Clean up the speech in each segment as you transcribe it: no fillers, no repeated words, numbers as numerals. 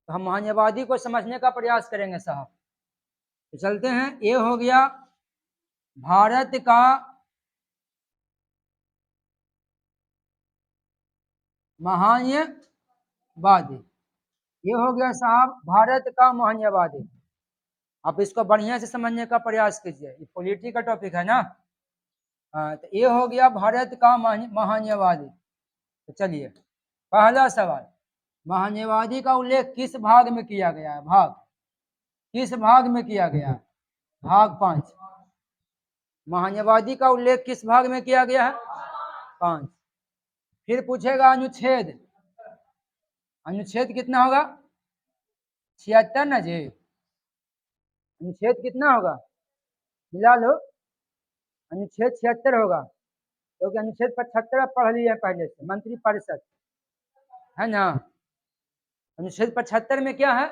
तो हम महान्यवादी को समझने का प्रयास करेंगे साहब। तो चलते हैं, ये हो गया भारत का महान्यवादी, ये हो गया साहब भारत का महान्यवादी। आप इसको बढ़िया से समझने का प्रयास कीजिए, ये पॉलिटी का टॉपिक है ना। हाँ, तो ये हो गया भारत का महान्यवादी। तो चलिए, पहला सवाल, महान्यवादी का उल्लेख किस भाग में किया गया है? भाग, किस भाग में किया गया है? भाग 5। महान्यवादी का उल्लेख किस भाग में किया गया है? 5। फिर पूछेगा अनुच्छेद, अनुच्छेद कितना होगा? 76 ना जी। अनुच्छेद कितना होगा? मिला लो, अनुच्छेद 76 होगा, क्योंकि अनुच्छेद 75 पढ़ लिया पहले से, मंत्रिपरिषद है ना। अनुच्छेद 75 में क्या है?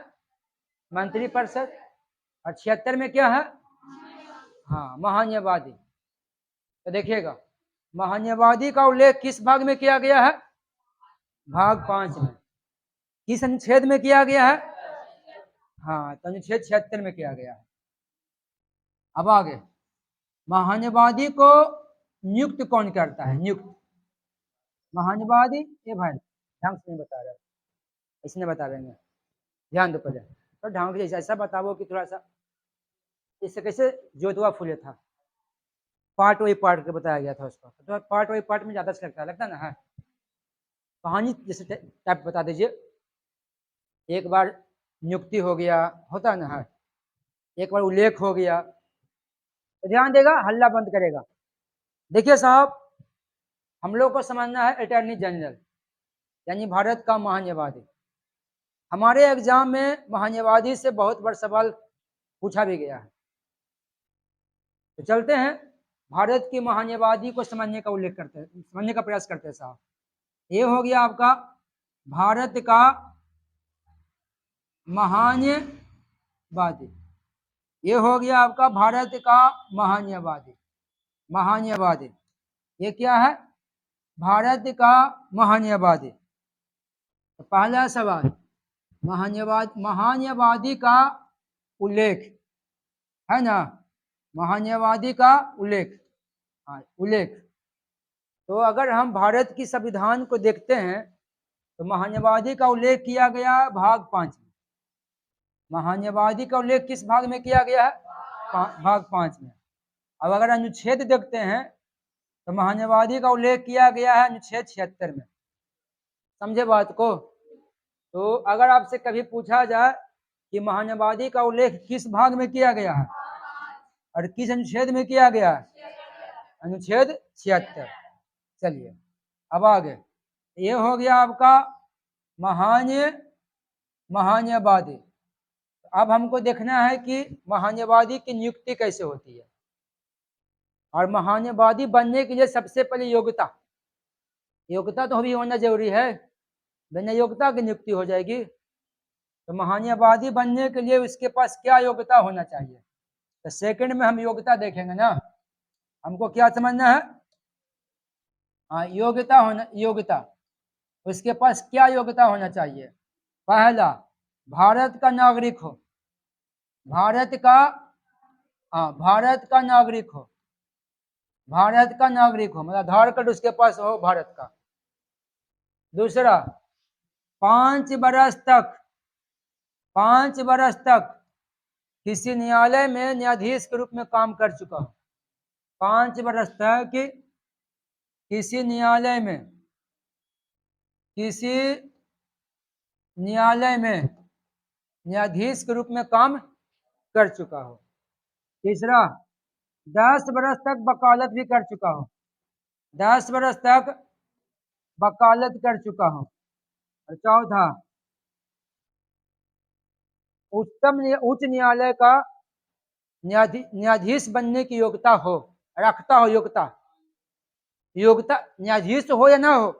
मंत्रिपरिषद। और 76 में क्या है? हाँ, महान्यवादी। तो देखिएगा, महान्यवादी का उल्लेख किस भाग में किया गया है? भाग 5 में। किस अनुच्छेद में किया गया है? हाँ, तो अनुच्छेद 76 में किया गया है। अब आगे, महान्यवादी को नियुक्त कौन करता है? नियुक्त महान्यवादी, ये भाई ढंग से नहीं बता रहा, इसने बता देंगे, ध्यान दो पहले। तो ढंग से ऐसा बताओ कि थोड़ा सा, इससे कैसे जोतवा फूले था, पार्ट वाई पार्ट के बताया गया था उसको, तो पार्ट वाई पार्ट में ज्यादा अच्छा लगता है ना। है कहानी जैसे टाइप बता दीजिए। एक बार नियुक्ति हो गया, होता ना है, एक बार उल्लेख हो गया, तो ध्यान देगा, हल्ला बंद करेगा। देखिए साहब, हम लोग को समझना है अटॉर्नी जनरल यानी भारत का महान्यवादी। हमारे एग्जाम में महान्यवादी से बहुत बार सवाल पूछा भी गया है। तो चलते हैं, भारत की महान्यवादी को समझने का उल्लेख करते हैं, समझने का प्रयास करते हैं साहब। ये हो गया आपका भारत का महान्यवादी, ये हो गया आपका भारत का महान्यवादी। महान्यवादी ये क्या है? भारत का महान्यवादी। तो पहला सवाल, महान्यवादी का उल्लेख है ना, महान्यवादी का उल्लेख, हाँ उल्लेख। तो अगर हम भारत की संविधान को देखते हैं तो महान्यवादी का उल्लेख किया गया भाग 5 में। महान्यवादी का उल्लेख किस भाग में किया गया है? भाग 5 में। अब अगर अनुच्छेद देखते हैं तो महान्यवादी का उल्लेख किया गया है अनुच्छेद 76 में। समझे बात को? तो अगर आपसे कभी पूछा जाए कि महान्यवादी का उल्लेख किस भाग में किया गया है और किस अनुच्छेद में किया गया है? अनुच्छेद 76। चलिए अब आगे, ये हो गया आपका महान्यवादी। अब हमको देखना है कि महान्यवादी की नियुक्ति कैसे होती है, और महान्यवादी बनने के लिए सबसे पहले योग्यता, योग्यता तो भी होना जरूरी है, बिना योग्यता की नियुक्ति हो जाएगी। तो महान्यवादी बनने के लिए उसके पास क्या योग्यता होना चाहिए? तो सेकंड में हम योग्यता देखेंगे ना। हमको क्या समझना है? हाँ, योग्यता होना, योग्यता, उसके पास क्या योग्यता होना चाहिए? पहला, भारत का नागरिक हो, भारत का, हाँ भारत का नागरिक हो, भारत का नागरिक हो, मतलब आधार कार्ड उसके पास हो भारत का। दूसरा, 5 वर्ष तक, 5 वर्ष तक किसी न्यायालय में न्यायाधीश के रूप में काम कर चुका हो। 5 वर्ष तक किसी न्यायालय में, किसी न्यायालय में न्यायाधीश के रूप में काम कर चुका हो। तीसरा, 10 वर्ष तक वकालत भी कर चुका हो, 10 वर्ष तक वकालत कर चुका हो। और चौथा, उच्च न्यायालय का न्यायाधीश बनने की योग्यता हो, रखता हो योग्यता। योग्यता न्यायाधीश हो या ना हो,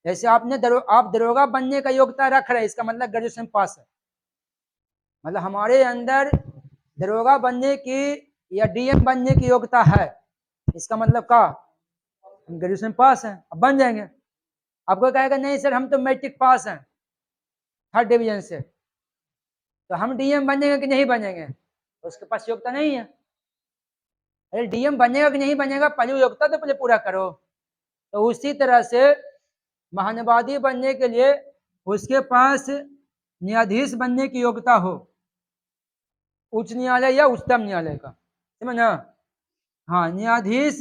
जैसे आपने आप दरोगा बनने का योग्यता रख रहे हैं, इसका मतलब ग्रेजुएशन पास है। मतलब हमारे अंदर दरोगा बनने की या डीएम बनने की योग्यता है, इसका मतलब का हम ग्रेजुएशन पास हैं, अब बन जाएंगे। आपको कहेगा नहीं सर हम तो मैट्रिक पास हैं 3rd डिवीजन से, तो हम डीएम बनेंगे कि नहीं बनेंगे? उसके पास योग्यता नहीं है। अरे डीएम बनेगा कि नहीं बनेगा, पहले योग्यता तो पहले पूरा करो। तो उसी तरह से महान्यायवादी बनने के लिए उसके पास न्यायाधीश बनने की योग्यता हो, उच्च न्यायालय या उच्चतम न्यायालय का, समझ ना? हाँ, न्यायाधीश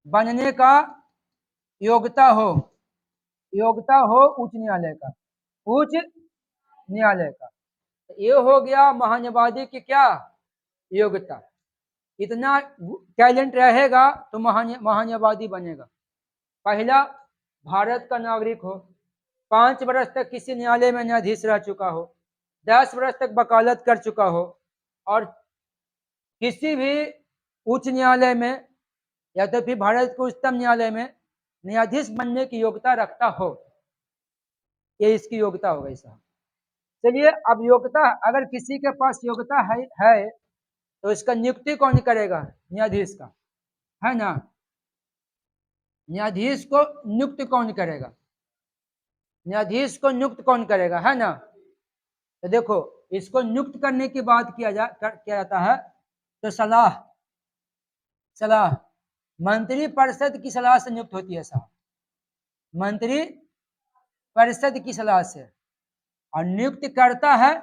बनने का योग्यता हो उच्च न्यायालय का, उच्च न्यायालय का। तो ये हो गया महान्यायवादी की क्या योग्यता। इतना टैलेंट रहेगा तो महान्यायवादी बनेगा। पहला, भारत का नागरिक हो, 5 वर्ष तक किसी न्यायालय में न्यायाधीश रह चुका हो, 10 वर्ष तक वकालत कर चुका हो, और किसी भी उच्च न्यायालय में या तो फिर भारत के उच्चतम न्यायालय में न्यायाधीश बनने की योग्यता रखता हो। ये इसकी योग्यता हो गई साहब। चलिए, अब योग्यता, अगर किसी के पास योग्यता है तो इसका नियुक्ति कौन करेगा? न्यायाधीश का, है ना? न्यायाधीश को नियुक्त कौन करेगा? न्यायाधीश को नियुक्त कौन करेगा, है ना? तो देखो, इसको नियुक्त करने की बात किया जाता है तो सलाह मंत्री परिषद की सलाह से नियुक्त होती है साहब, मंत्री परिषद की सलाह से। और नियुक्त करता है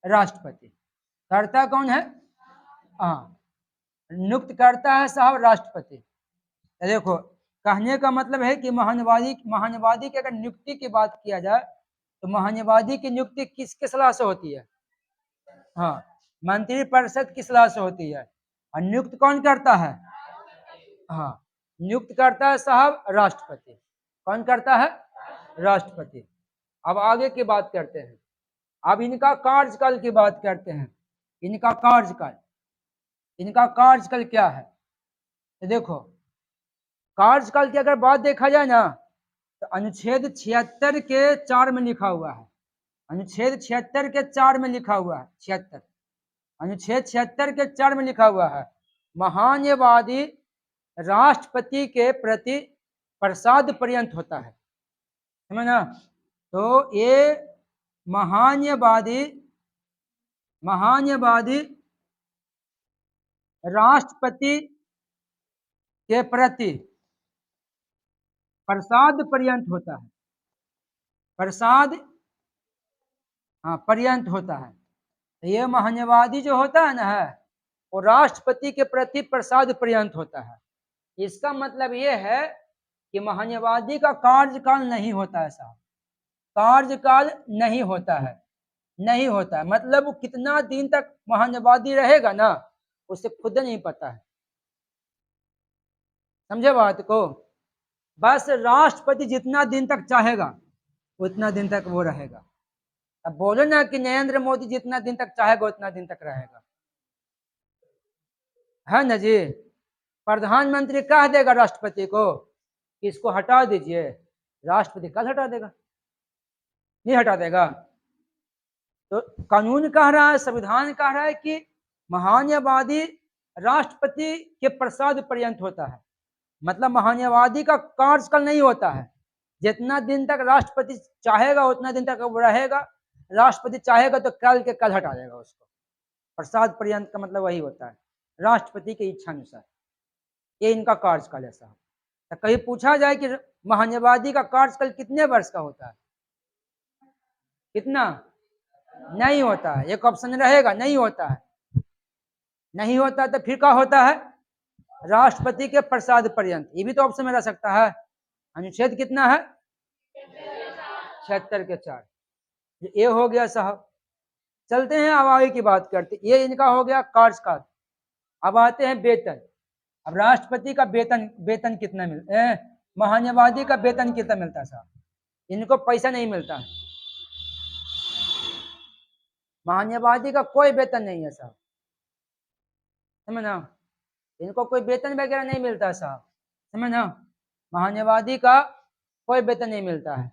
राष्ट्रपति। करता कौन है? हाँ, नियुक्त करता है साहब राष्ट्रपति। देखो, कहने का मतलब है कि महान्यायवादी की अगर नियुक्ति की बात किया जाए तो महान्यायवादी की नियुक्ति किसके सलाह से होती है? हाँ, मंत्री परिषद की सलाह से होती है। और नियुक्त कौन करता है? हाँ, नियुक्त करता है साहब राष्ट्रपति। कौन करता है? राष्ट्रपति। अब आगे की बात करते हैं। अब इनका कार्यकाल की बात करते हैं। इनका कार्यकाल क्या है? तो देखो, कार्यकाल की अगर बात देखा जाए ना तो अनुच्छेद 76 के 4 में लिखा हुआ है। अनुच्छेद 76 के 4 में लिखा हुआ है, 76, अनुच्छेद 76 के 4 में लिखा हुआ है, महान्यायवादी राष्ट्रपति के प्रति प्रसाद पर्यंत होता है, समझ ना? तो ये महान्यायवादी राष्ट्रपति के प्रति प्रसाद पर्यंत होता है। प्रसाद, हाँ, पर्यंत होता है। तो ये महान्यायवादी जो होता है ना, वो राष्ट्रपति के प्रति प्रसाद पर्यंत होता है। इसका मतलब ये है कि महान्यायवादी का कार्यकाल नहीं होता है साहब, कार्यकाल नहीं होता है, मतलब वो कितना दिन तक महान्यायवादी रहेगा ना, उसे खुद नहीं पता है। समझे बात को? बस राष्ट्रपति जितना दिन तक चाहेगा उतना दिन तक वो रहेगा। अब बोलो ना कि नरेंद्र मोदी जितना दिन तक चाहेगा उतना दिन तक रहेगा, है ना जी? प्रधानमंत्री कह देगा राष्ट्रपति को कि इसको हटा दीजिए, राष्ट्रपति कल हटा देगा, नहीं हटा देगा। तो कानून कह रहा है, संविधान कह रहा है कि महान्यायवादी राष्ट्रपति के प्रसाद पर्यंत होता है। मतलब महान्यायवादी का कार्यकाल नहीं होता है, जितना दिन तक राष्ट्रपति चाहेगा उतना दिन तक वो रहेगा, राष्ट्रपति चाहेगा तो कल के कल हटा देगा उसको। प्रसाद पर्यंत का मतलब वही होता है, राष्ट्रपति की इच्छा अनुसार। ये इनका कार्यकाल है साहब। तो कहीं पूछा जाए कि महान्यायवादी का कार्यकाल कितने वर्ष का होता है, कितना? नहीं होता है। एक ऑप्शन रहेगा, नहीं होता है, नहीं होता तो फिर क्या होता है? राष्ट्रपति के प्रसाद पर्यंत। ये भी तो ऑप्शन में रह सकता है। अनुच्छेद कितना है? 76 के 4। ये हो गया साहब। चलते हैं, अब आगे की बात करते। ये इनका हो गया कार्यकाल। अब आते हैं वेतन। अब राष्ट्रपति का वेतन कितना मिलता है? महान्यायवादी का वेतन कितना मिलता है साहब? इनको पैसा नहीं मिलता है, महान्यायवादी का कोई वेतन नहीं है साहब, समझ ना? इनको कोई वेतन वगैरह नहीं मिलता साहब, समझ ना? महान्यायवादी का कोई वेतन नहीं मिलता है।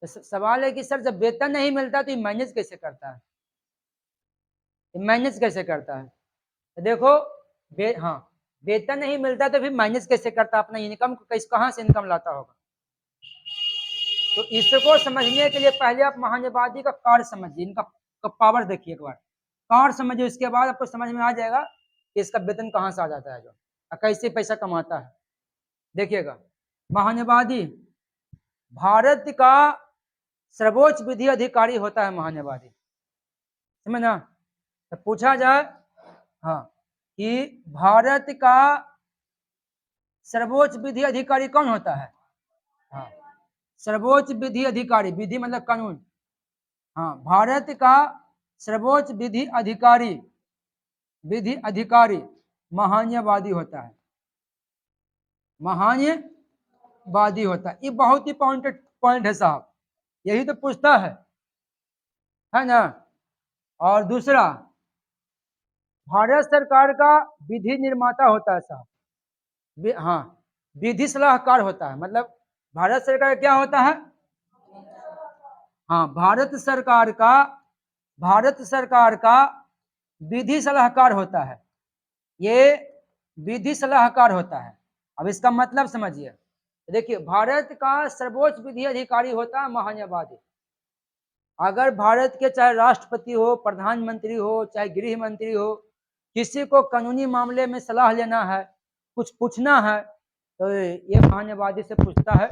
तो सवाल है कि सर जब वेतन नहीं मिलता तो ये मैनेज कैसे करता है? मैनेज कैसे करता है? तो देखो, हाँ, वेतन नहीं मिलता तो फिर मैनेज कैसे करता? अपना इनकम कहाँ से इनकम लाता होगा? तो इसको समझने के लिए पहले आप महान्यवादी का कार्य समझिए, इनका पावर देखिए एक बार, कार्य समझिए, इसके बाद आपको समझ में आ जाएगा कि इसका वेतन कहाँ से आ जाता है, जो कैसे पैसा कमाता है। देखिएगा, महान्यवादी भारत का सर्वोच्च विधि अधिकारी होता है महान्यवादी, समझ ना। तो पूछा जाए हाँ कि भारत का सर्वोच्च विधि अधिकारी कौन होता है? हाँ, सर्वोच्च विधि अधिकारी, विधि मतलब कानून। हाँ, भारत का सर्वोच्च विधि अधिकारी महान्यवादी होता है, महान्यवादी होता है। ये बहुत ही पॉइंट है साहब, यही तो पूछता है ना। और दूसरा, भारत सरकार का विधि निर्माता होता है साहब, हाँ, विधि सलाहकार होता है, मतलब भारत सरकार क्या होता है? हाँ, भारत सरकार का विधि सलाहकार होता है, ये विधि सलाहकार होता है। अब इसका मतलब समझिए, देखिए, भारत का सर्वोच्च विधि अधिकारी होता है महान्यवादी। अगर भारत के चाहे राष्ट्रपति हो, प्रधानमंत्री हो, चाहे गृह मंत्री हो, किसी को कानूनी मामले में सलाह लेना है, कुछ पूछना है, तो ये महान्यवादी से पूछता है।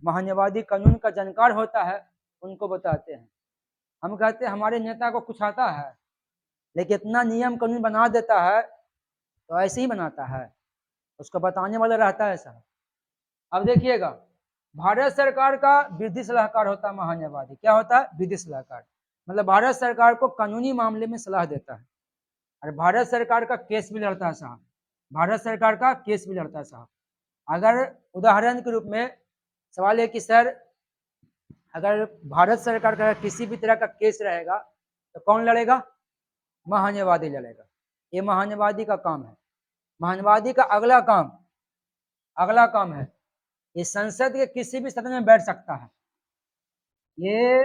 महान्यवादी कानून का जानकार होता है, उनको बताते हैं। हम कहते हैं हमारे नेता को कुछ आता है, लेकिन इतना नियम कानून बना देता है, तो ऐसे ही बनाता है, उसको बताने वाला रहता है साहब। अब देखिएगा, भारत सरकार का विधि सलाहकार होता है महान्यवादी। क्या होता है? विधि सलाहकार, मतलब भारत सरकार को कानूनी मामले में सलाह देता है, और भारत सरकार का केस भी लड़ता है साहब, भारत सरकार का केस भी लड़ता है साहब। अगर उदाहरण के रूप में सवाल है कि सर, अगर भारत सरकार का किसी भी तरह का केस रहेगा तो कौन लड़ेगा? महान्यवादी लड़ेगा। ये महान्यवादी का काम है। महान्यवादी का अगला काम है, ये संसद के किसी भी सदन में बैठ सकता है, ये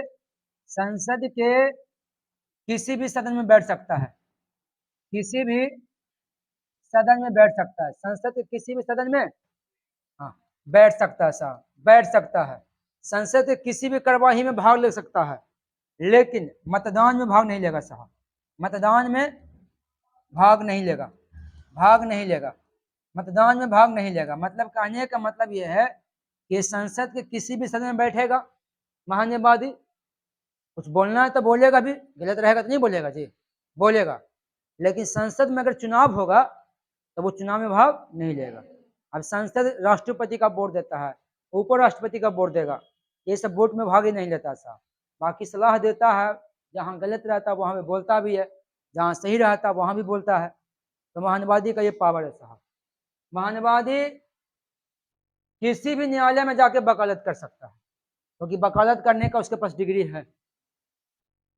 संसद के किसी भी सदन में बैठ सकता है, किसी भी सदन में बैठ सकता है, संसद के किसी भी सदन में हाँ बैठ सकता है साहब, बैठ सकता है। संसद के किसी भी कार्यवाही में भाग ले सकता है, लेकिन मतदान में भाग नहीं लेगा साहब, मतदान में भाग नहीं लेगा, मतदान में भाग नहीं लेगा। मतलब कहने का मतलब यह है कि संसद के किसी भी सदन में बैठेगा महान्यवादी, कुछ बोलना है तो बोलेगा भी, गलत रहेगा तो नहीं बोलेगा जी, बोलेगा। लेकिन संसद में अगर चुनाव होगा तो वो चुनाव में भाग नहीं लेगा। अब संसद राष्ट्रपति का वोट देता है, उपराष्ट्रपति का वोट देगा, ये सब वोट में भाग ही नहीं लेता साहब। बाकी सलाह देता है, जहाँ गलत रहता है वहाँ पे बोलता भी है, जहाँ सही रहता है वहाँ भी बोलता है। तो महान्यवादी का ये पावर है साहब। महान्यवादी किसी भी न्यायालय में जाके वकालत कर सकता है, क्योंकि वकालत करने का उसके पास डिग्री है।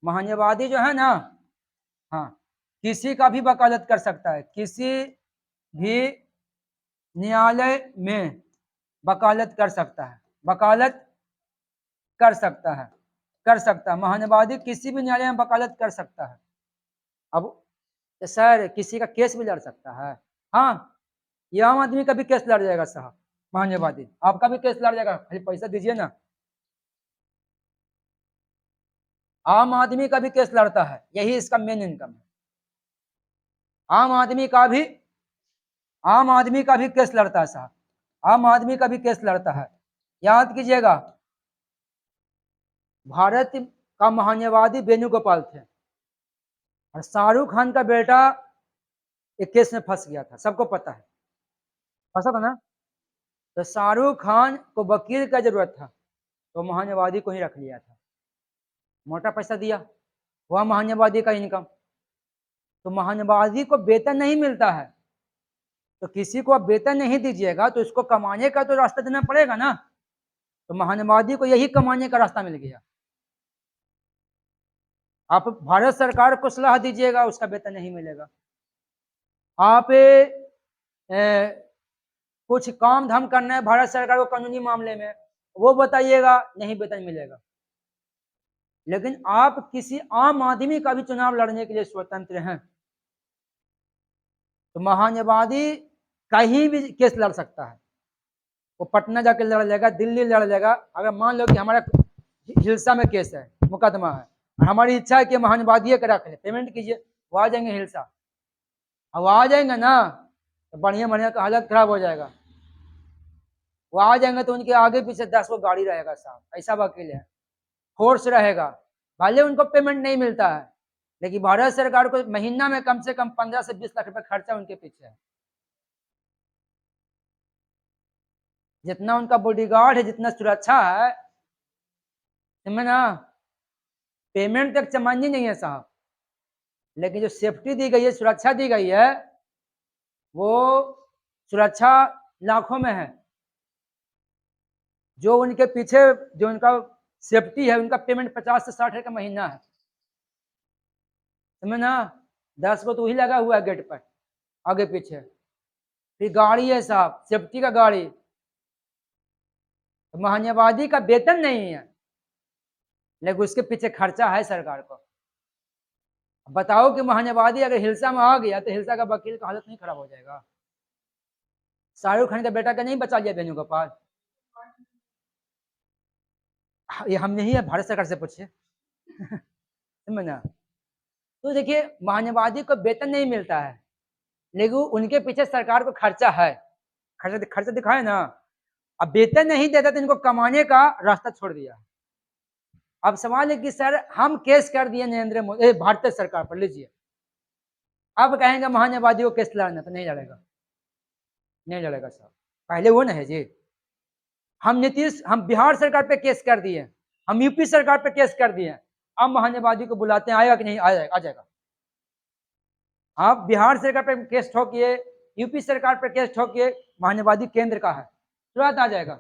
महान्यवादी जो है ना, हाँ, किसी का भी वकालत कर सकता है, किसी भी न्यायालय में वकालत कर सकता है, वकालत कर सकता है महान्यवादी किसी भी न्यायालय में वकालत कर सकता है। अब सर, किसी का केस भी लड़ सकता है? हाँ, ये आम आदमी का भी केस लड़ जाएगा साहब, महान्यवादी आपका भी केस लड़ जाएगा, खाली पैसा दीजिए ना। आम आदमी का भी केस लड़ता है, यही इसका मेन इनकम है। आम आदमी का भी केस लड़ता है साहब, आम आदमी का भी केस लड़ता है। याद कीजिएगा, भारत का महान्यवादी वेणुगोपाल थे, और शाहरुख खान का बेटा एक केस में फंस गया था, सबको पता है, फंसा था ना। तो शाहरुख खान को वकील का जरूरत था, तो महान्यवादी को ही रख लिया था, मोटा पैसा दिया, वह महान्यवादी का इनकम। तो महान्यवादी को वेतन नहीं मिलता है, तो किसी को आप वेतन नहीं दीजिएगा तो इसको कमाने का तो रास्ता देना पड़ेगा ना। तो महान्यवादी को यही कमाने का रास्ता मिल गया। आप भारत सरकार को सलाह दीजिएगा, उसका वेतन नहीं मिलेगा। आप कुछ काम धाम करना है भारत सरकार को कानूनी मामले में, वो बताइएगा, नहीं वेतन मिलेगा। लेकिन आप किसी आम आदमी का भी चुनाव लड़ने के लिए स्वतंत्र हैं। तो महान्यवादी कहीं भी केस लड़ सकता है, वो पटना जाके लड़ लेगा, दिल्ली लड़ लेगा। अगर मान लो कि हमारा हिलसा में केस है, मुकदमा है, और हमारी इच्छा है कि महानवादी का रख ले, पेमेंट कीजिए, वो आ जाएंगे हिलसा। अब आ जाएंगे ना तो बढ़िया बढ़िया का हालत खराब हो जाएगा। वो आ जाएंगे तो उनके आगे पीछे 10 को गाड़ी रहेगा साहब, ऐसा वकील है, फोर्स रहेगा। भले उनको पेमेंट नहीं मिलता है, लेकिन भारत सरकार को महीना में कम से कम 15 से 20 लाख रुपए खर्चा उनके पीछे है। जितना उनका बॉडीगार्ड है, जितना सुरक्षा है, समझे ना, पेमेंट तक चमानी नहीं है साहब, लेकिन जो सेफ्टी दी गई है, सुरक्षा दी गई है, वो सुरक्षा लाखों में है। जो उनके पीछे जो उनका सेफ्टी है, उनका पेमेंट 50 से 60 का महीना है, समझ ना। 10 को तो वही लगा हुआ है गेट पर आगे पीछे, फिर गाड़ी है साहब, सेफ्टी का गाड़ी। तो महान्यवादी का वेतन नहीं है, लेकिन उसके पीछे खर्चा है सरकार को। बताओ कि महान्यवादी अगर हिलसा में आ गया तो हिलसा का वकील का हालत नहीं खराब हो जाएगा? शाहरुख खान का बेटा का नहीं बचा लिया वेणुगोपाल? ये हम नहीं है, भारत सरकार से पूछिए। समझना। तो देखिए, महान्यवादी को वेतन नहीं मिलता है, लेकिन उनके पीछे सरकार को खर्चा है। खर्चा दिखाए ना। अब वेतन नहीं देता तो इनको कमाने का रास्ता छोड़ दिया। अब सवाल है कि सर हम केस कर दिए नरेंद्र मोदी भारतीय सरकार पर, लीजिए, अब कहेंगे महान्यवादी को केस लड़ना, तो नहीं लड़ेगा, नहीं लड़ेगा साहब। पहले वो ना है जी, हम बिहार सरकार पे केस कर दिए, हम यूपी सरकार पे केस कर दिए, अब महान्यवादी को बुलाते हैं, आएगा कि नहीं? आ जाएगा। आप बिहार सरकार पे केस ठोकिए, यूपी सरकार पे केस ठोकिए, महान्यवादी केंद्र का है, तुरंत आ जाएगा,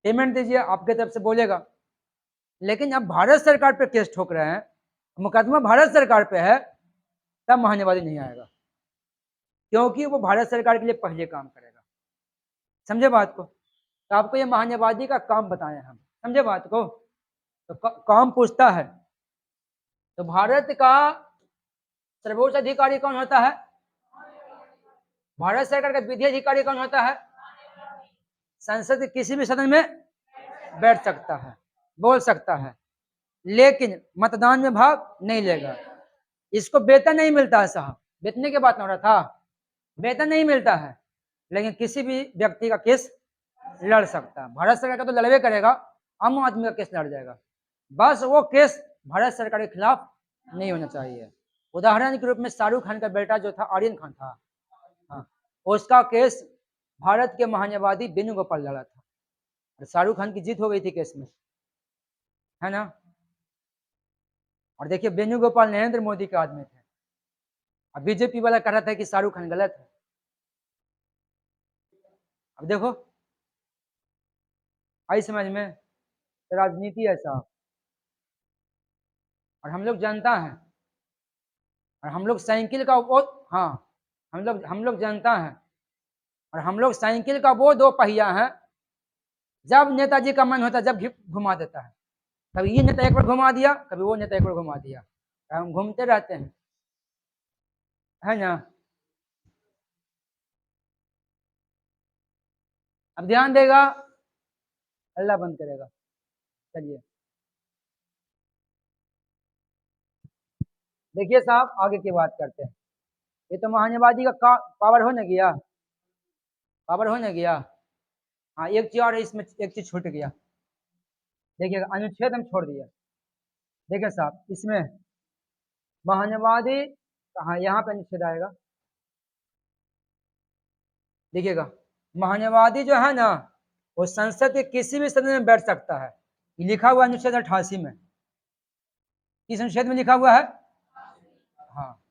पेमेंट दीजिए, आपके तरफ से बोलेगा। लेकिन अब भारत सरकार पे केस ठोक रहे हैं, मुकदमा भारत सरकार पे है, तब महान्यवादी नहीं आएगा, क्योंकि वो भारत सरकार के लिए पहले काम करेगा। समझे बात को? तो आपको ये महान्यवादी का काम बताए हम, समझे बात को? तो काम पूछता है, तो भारत का सर्वोच्च अधिकारी कौन होता है? भारत सरकार का विधि अधिकारी कौन होता है? संसद के किसी भी सदन में बैठ सकता है, बोल सकता है, लेकिन मतदान में भाग नहीं लेगा। इसको वेतन नहीं मिलता है साहब, वेतन की बात हो रहा था, वेतन नहीं मिलता है, लेकिन किसी भी व्यक्ति का केस लड़ सकता है। भारत सरकार का तो लड़वे करेगा, आम आदमी का केस लड़ जाएगा। बस वो केस भारत सरकार के खिलाफ नहीं होना चाहिए। उदाहरण के रूप में शाहरुख खान का बेटा जो था, आर्यन खान था, हाँ, उसका केस भारत के महान्यवादी वेणुगोपाल लड़ा था, और शाहरुख खान की जीत हो गई थी केस में, है ना। और देखिए, वेणुगोपाल नरेंद्र मोदी के आदमी थे, अब बीजेपी वाला कह रहा था कि शाहरुख खान गलत है। अब देखो, आई समझ में? तो राजनीति ऐसा, और हम लोग जनता हैं, और हम लोग साइकिल का वो, हाँ, हम लोग जनता हैं, और हम लोग साइकिल का वो दो पहिया है, जब नेताजी का मन होता है जब घुमा देता है, कभी ये नेता एक बार घुमा दिया, कभी वो नेता एक बार घुमा दिया, हम घूमते रहते हैं, है ना। अब ध्यान देगा, अल्लाह बंद करेगा। चलिए देखिए साहब, आगे की बात करते हैं। ये तो महान्यवादी का पावर हो न गया, पावर हो न गया। हाँ, एक चीज और इसमें, एक चीज छूट गया, देखिएगा, अनुच्छेद हम छोड़ दिया। देखिए साहब, इसमें महान्यवादी, हाँ, यहाँ पे अनुच्छेद आएगा, देखिएगा, महान्यवादी जो है ना, वो संसद के किसी भी सदन में बैठ सकता है। ये लिखा हुआ अनुच्छेद 88 में, किस अनुच्छेद में लिखा हुआ है? हाँ,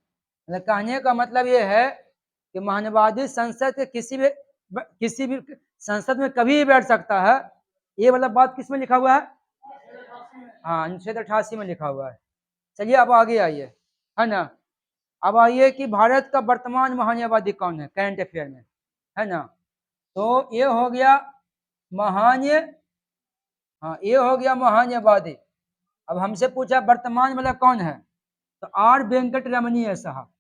मतलब कहने का मतलब ये है कि महान्यवादी संसद के किसी भी संसद में कभी भी बैठ सकता है। ये मतलब बात किस में लिखा हुआ है? हाँ, अनुच्छेद 88 में लिखा हुआ है। चलिए अब आगे आइए, है ना। अब आइए कि भारत का वर्तमान महान्यवादी कौन है करंट अफेयर में, है ना। तो ये हो गया महान्य, हाँ, ये हो गया महान्यवादी। अब हमसे पूछा वर्तमान मतलब कौन है, तो आर वेंकट रमनी है साहब,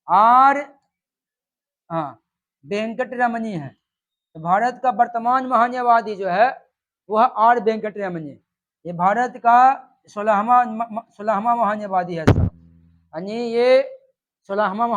आर, हाँ, वेंकट रमनी है। तो भारत का वर्तमान महान्यायवादी जो है वह आर वेंकटरमन है। ये भारत का 16वां महान्यायवादी है, यानी ये 16वां